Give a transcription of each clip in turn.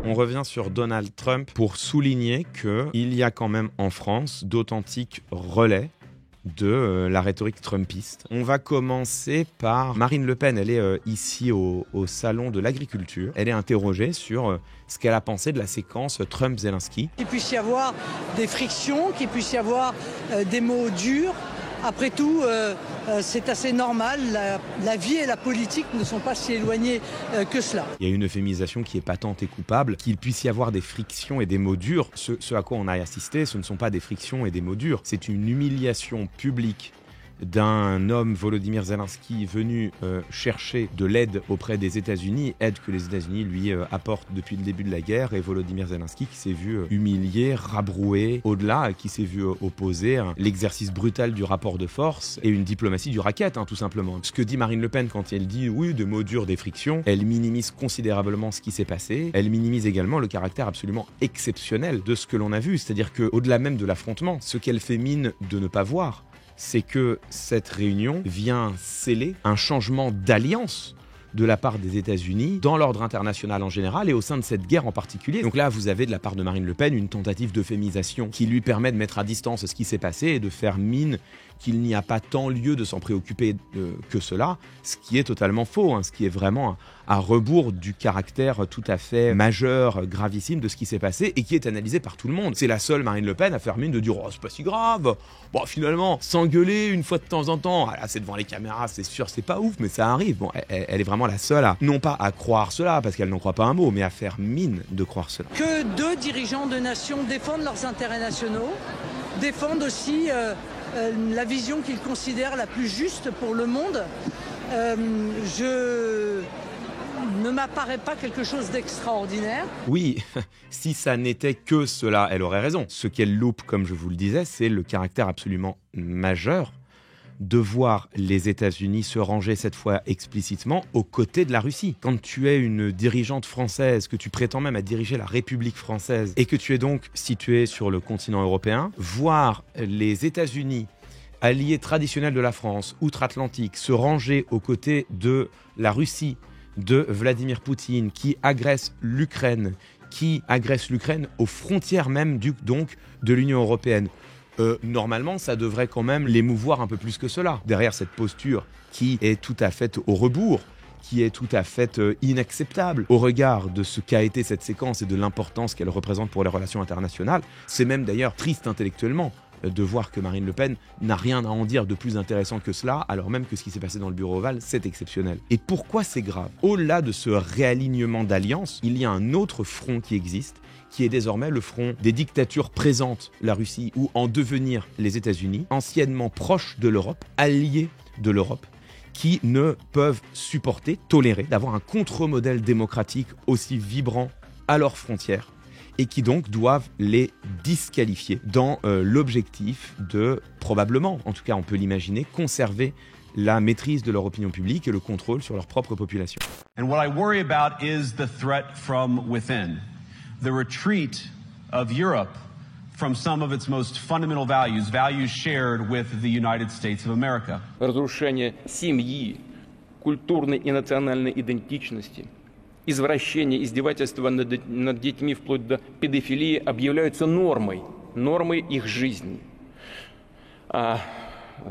On revient sur Donald Trump pour souligner qu'il y a quand même en France d'authentiques relais de la rhétorique trumpiste. On va commencer par Marine Le Pen. Elle est ici au salon de l'agriculture. Elle est interrogée sur ce qu'elle a pensé de la séquence Trump-Zelensky. Qu'il puisse y avoir des frictions, qu'il puisse y avoir des mots durs. Après tout, c'est assez normal. La vie et la politique ne sont pas si éloignées que cela. Il y a une euphémisation qui est patente et coupable. Qu'il puisse y avoir des frictions et des mots durs. Ce à quoi on a assisté, ce ne sont pas des frictions et des mots durs. C'est une humiliation publique d'un homme, Volodymyr Zelensky, venu chercher de l'aide auprès des États-Unis, aide que les États-Unis lui apportent depuis le début de la guerre, et Volodymyr Zelensky qui s'est vu humilié, rabroué, au-delà, qui s'est vu opposer l'exercice brutal du rapport de force et une diplomatie du racket, tout simplement. Ce que dit Marine Le Pen quand elle dit oui, des mots durs, des frictions, elle minimise considérablement ce qui s'est passé, elle minimise également le caractère absolument exceptionnel de ce que l'on a vu, c'est-à-dire qu'au-delà même de l'affrontement, ce qu'elle fait mine de ne pas voir, c'est que cette réunion vient sceller un changement d'alliance de la part des États-Unis dans l'ordre international en général et au sein de cette guerre en particulier. Donc là, vous avez de la part de Marine Le Pen une tentative d'euphémisation qui lui permet de mettre à distance ce qui s'est passé et de faire mine qu'il n'y a pas tant lieu de s'en préoccuper que cela, ce qui est totalement faux, ce qui est vraiment à rebours du caractère tout à fait majeur, gravissime de ce qui s'est passé et qui est analysé par tout le monde. C'est la seule Marine Le Pen à faire mine de dire « Oh, c'est pas si grave !» Bon, finalement, s'engueuler une fois de temps en temps, là c'est devant les caméras, c'est sûr, c'est pas ouf, mais ça arrive. Bon, elle est vraiment la seule à, non pas à croire cela, parce qu'elle n'en croit pas un mot, mais à faire mine de croire cela. Que deux dirigeants de nations défendent leurs intérêts nationaux, défendent aussi la vision qu'ils considèrent la plus juste pour le monde, ne m'apparaît pas quelque chose d'extraordinaire. Oui, si ça n'était que cela, elle aurait raison. Ce qu'elle loupe, comme je vous le disais, c'est le caractère absolument majeur de voir les États-Unis se ranger cette fois explicitement aux côtés de la Russie. Quand tu es une dirigeante française, que tu prétends même à diriger la République française, et que tu es donc situé sur le continent européen, voir les États-Unis, alliés traditionnels de la France, outre-Atlantique, se ranger aux côtés de la Russie, de Vladimir Poutine, qui agresse l'Ukraine aux frontières même de l'Union européenne. Normalement, ça devrait quand même l'émouvoir un peu plus que cela. Derrière cette posture qui est tout à fait au rebours, qui est tout à fait inacceptable au regard de ce qu'a été cette séquence et de l'importance qu'elle représente pour les relations internationales, c'est même d'ailleurs triste intellectuellement de voir que Marine Le Pen n'a rien à en dire de plus intéressant que cela, alors même que ce qui s'est passé dans le bureau ovale, c'est exceptionnel. Et pourquoi c'est grave ? Au-delà de ce réalignement d'alliances, il y a un autre front qui existe, qui est désormais le front des dictatures présentes, la Russie, ou en devenir les États-Unis, anciennement proches de l'Europe, alliés de l'Europe, qui ne peuvent supporter, tolérer, d'avoir un contre-modèle démocratique aussi vibrant à leurs frontières, et qui donc doivent les disqualifier dans l'objectif de, probablement, en tout cas on peut l'imaginer, conserver la maîtrise de leur opinion publique et le contrôle sur leur propre population. And what I worry about is the threat from within. The retreat of Europe from some of its most fundamental values, values shared with the United States of America. Разрушение семьи, культурной и национальной идентичности, извращение, издевательство над детьми вплоть до педофилии объявляются нормой их жизни. А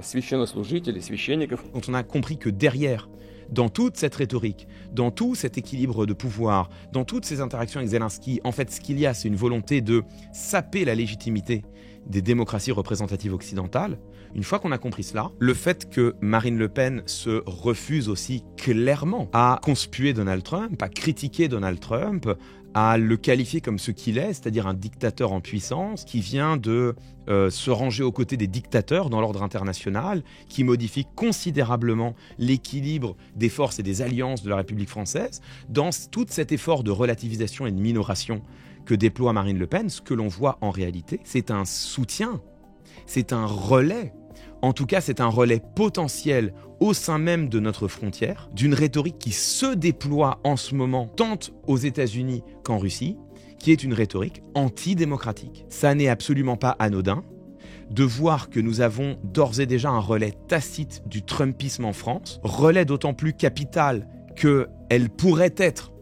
священнослужители, священников... Quand on a compris que derrière, dans toute cette rhétorique, dans tout cet équilibre de pouvoir, dans toutes ces interactions avec Zelensky, en fait, ce qu'il y a, c'est une volonté de saper la légitimité des démocraties représentatives occidentales. Une fois qu'on a compris cela, le fait que Marine Le Pen se refuse aussi clairement à conspuer Donald Trump, à critiquer Donald Trump, à le qualifier comme ce qu'il est, c'est-à-dire un dictateur en puissance qui vient de se ranger aux côtés des dictateurs dans l'ordre international, qui modifie considérablement l'équilibre des forces et des alliances de la République française. Dans tout cet effort de relativisation et de minoration que déploie Marine Le Pen, ce que l'on voit en réalité, c'est un soutien, c'est un relais. En tout cas, c'est un relais potentiel au sein même de notre frontière, d'une rhétorique qui se déploie en ce moment tant aux États-Unis qu'en Russie, qui est une rhétorique antidémocratique. Ça n'est absolument pas anodin de voir que nous avons d'ores et déjà un relais tacite du Trumpisme en France, relais d'autant plus capital qu'elle pourrait être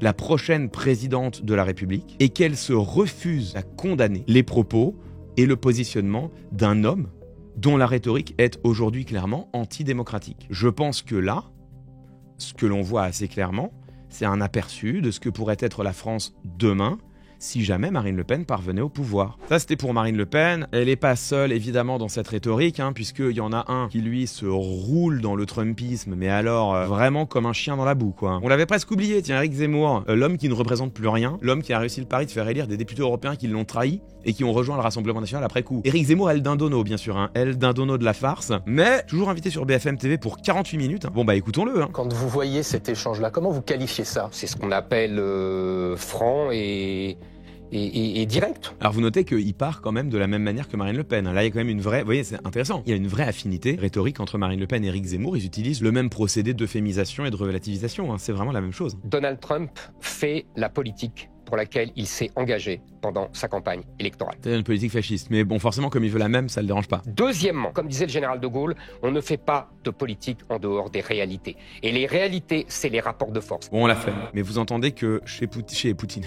la prochaine présidente de la République et qu'elle se refuse à condamner les propos et le positionnement d'un homme dont la rhétorique est aujourd'hui clairement antidémocratique. Je pense que là, ce que l'on voit assez clairement, c'est un aperçu de ce que pourrait être la France demain si jamais Marine Le Pen parvenait au pouvoir. Ça, c'était pour Marine Le Pen. Elle n'est pas seule, évidemment, dans cette rhétorique, puisqu'il y en a un qui, lui, se roule dans le Trumpisme, mais alors vraiment comme un chien dans la boue, quoi. On l'avait presque oublié, tiens, Éric Zemmour, l'homme qui ne représente plus rien, l'homme qui a réussi le pari de faire élire des députés européens qui l'ont trahi et qui ont rejoint le Rassemblement National après coup. Éric Zemmour, El Dindono, bien sûr, El Dindono de la farce, mais toujours invité sur BFM TV pour 48 minutes. Bon, bah écoutons-le. Quand vous voyez cet échange-là, comment vous qualifiez ça? C'est ce qu'on appelle franc et direct. Alors vous notez qu'il part quand même de la même manière que Marine Le Pen. Là, il y a quand même une vraie... Vous voyez, c'est intéressant. Il y a une vraie affinité rhétorique entre Marine Le Pen et Éric Zemmour. Ils utilisent le même procédé d'euphémisation et de relativisation. C'est vraiment la même chose. Donald Trump fait la politique pour laquelle il s'est engagé pendant sa campagne électorale. C'est une politique fasciste. Mais bon, forcément, comme il veut la même, ça le dérange pas. Deuxièmement, comme disait le général de Gaulle, on ne fait pas de politique en dehors des réalités. Et les réalités, c'est les rapports de force. Bon, on l'a fait. Mais vous entendez que chez Poutine...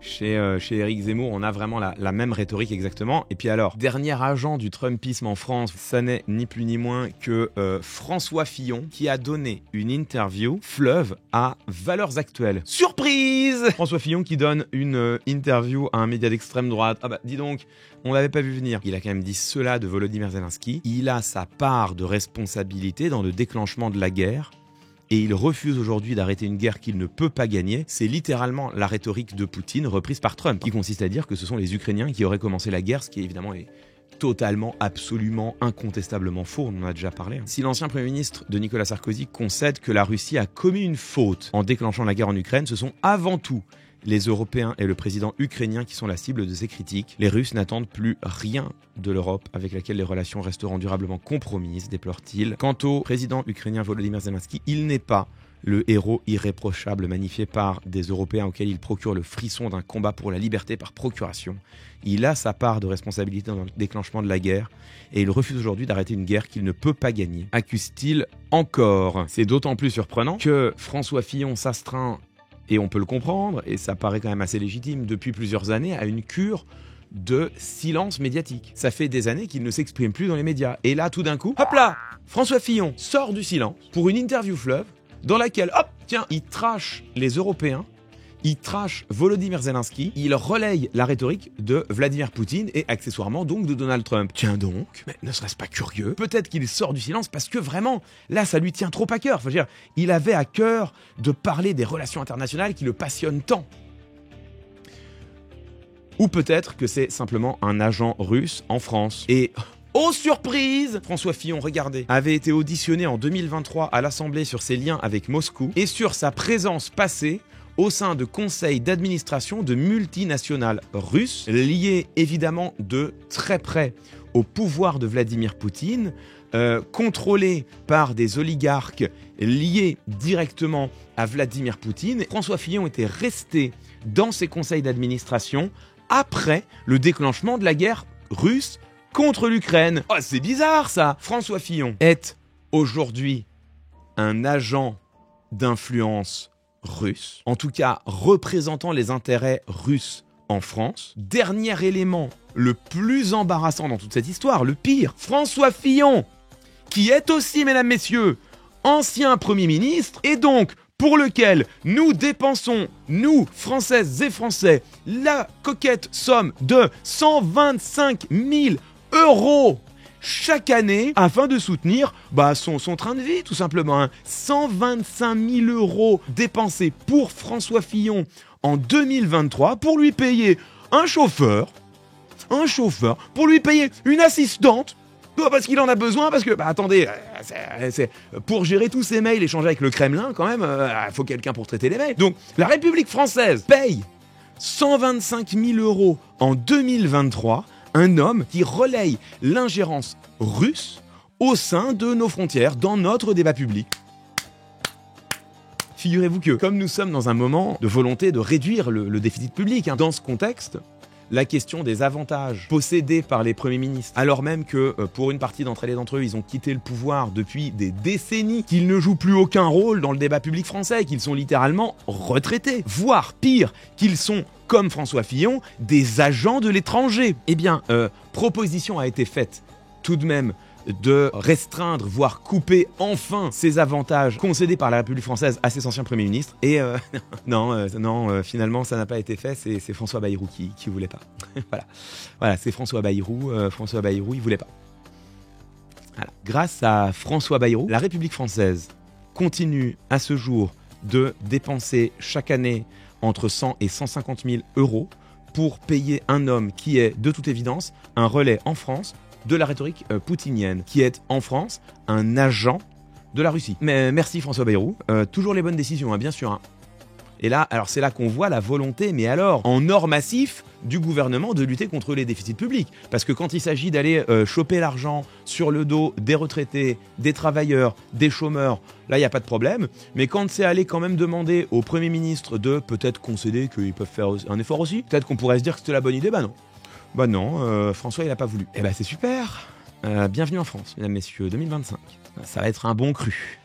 Chez Éric Zemmour, on a vraiment la même rhétorique exactement. Et puis alors, dernier agent du Trumpisme en France, ça n'est ni plus ni moins que François Fillon, qui a donné une interview fleuve à Valeurs Actuelles. Surprise! François Fillon qui donne une interview à un média d'extrême droite. Ah bah dis donc, on l'avait pas vu venir. Il a quand même dit cela de Volodymyr Zelensky. Il a sa part de responsabilité dans le déclenchement de la guerre. Et il refuse aujourd'hui d'arrêter une guerre qu'il ne peut pas gagner. C'est littéralement la rhétorique de Poutine reprise par Trump, qui consiste à dire que ce sont les Ukrainiens qui auraient commencé la guerre, ce qui évidemment est totalement, absolument, incontestablement faux, on en a déjà parlé. Si l'ancien Premier ministre de Nicolas Sarkozy concède que la Russie a commis une faute en déclenchant la guerre en Ukraine, ce sont avant tout les Européens et le président ukrainien qui sont la cible de ces critiques. Les Russes n'attendent plus rien de l'Europe avec laquelle les relations resteront durablement compromises, déplore-t-il. Quant au président ukrainien Volodymyr Zelensky, il n'est pas le héros irréprochable magnifié par des Européens auxquels il procure le frisson d'un combat pour la liberté par procuration. Il a sa part de responsabilité dans le déclenchement de la guerre et il refuse aujourd'hui d'arrêter une guerre qu'il ne peut pas gagner, accuse-t-il encore. C'est d'autant plus surprenant que François Fillon s'astreint, et on peut le comprendre, et ça paraît quand même assez légitime, depuis plusieurs années, à une cure de silence médiatique. Ça fait des années qu'il ne s'exprime plus dans les médias. Et là, tout d'un coup, hop là, François Fillon sort du silence pour une interview fleuve dans laquelle, hop, tiens, il trash les Européens, il trash Volodymyr Zelensky, il relaye la rhétorique de Vladimir Poutine et accessoirement donc de Donald Trump. Tiens donc, mais ne serait-ce pas curieux? Peut-être qu'il sort du silence parce que vraiment, là, ça lui tient trop à cœur. Faut dire, il avait à cœur de parler des relations internationales qui le passionnent tant. Ou peut-être que c'est simplement un agent russe en France. Et... oh surprise! François Fillon, regardez, avait été auditionné en 2023 à l'Assemblée sur ses liens avec Moscou et sur sa présence passée au sein de conseils d'administration de multinationales russes, liées évidemment de très près au pouvoir de Vladimir Poutine, contrôlées par des oligarques liés directement à Vladimir Poutine. François Fillon était resté dans ces conseils d'administration après le déclenchement de la guerre russe contre l'Ukraine. Oh, c'est bizarre ça! François Fillon est aujourd'hui un agent d'influence russe, en tout cas représentant les intérêts russes en France. Dernier élément, le plus embarrassant dans toute cette histoire, le pire, François Fillon, qui est aussi, mesdames, messieurs, ancien Premier ministre, et donc pour lequel nous dépensons, nous, Françaises et Français, la coquette somme de 125 000 € chaque année afin de soutenir son train de vie, tout simplement. 125 000 € dépensés pour François Fillon en 2023 pour lui payer un chauffeur, pour lui payer une assistante, parce qu'il en a besoin, parce que, attendez, c'est pour gérer tous ces mails échangés avec le Kremlin, quand même, il faut quelqu'un pour traiter les mails. Donc, la République française paye 125 000 € en 2023 un homme qui relaye l'ingérence russe au sein de nos frontières, dans notre débat public. Figurez-vous que, comme nous sommes dans un moment de volonté de réduire le déficit public, dans ce contexte, la question des avantages possédés par les premiers ministres, alors même que pour une partie d'entre eux, ils ont quitté le pouvoir depuis des décennies, qu'ils ne jouent plus aucun rôle dans le débat public français, qu'ils sont littéralement retraités, voire pire, qu'ils sont, comme François Fillon, des agents de l'étranger. Eh bien, proposition a été faite tout de même de restreindre, voire couper enfin ces avantages concédés par la République française à ses anciens premiers ministres. Et finalement, ça n'a pas été fait. C'est François Bayrou qui voulait pas. Voilà, c'est François Bayrou. Il voulait pas. Voilà. Grâce à François Bayrou, la République française continue à ce jour de dépenser chaque année entre 100 et 150 000 euros pour payer un homme qui est, de toute évidence, un relais en France de la rhétorique poutinienne, qui est en France un agent de la Russie. Mais merci François Bayrou, toujours les bonnes décisions, hein, bien sûr. Hein. Et là, alors c'est là qu'on voit la volonté, mais alors en or massif du gouvernement de lutter contre les déficits publics. Parce que quand il s'agit d'aller choper l'argent sur le dos des retraités, des travailleurs, des chômeurs, là il n'y a pas de problème. Mais quand c'est aller quand même demander au Premier ministre de peut-être concéder qu'ils peuvent faire un effort aussi, peut-être qu'on pourrait se dire que c'était la bonne idée, bah non, François il n'a pas voulu. Eh bah c'est super, bienvenue en France, mesdames, messieurs, 2025. Ça va être un bon cru.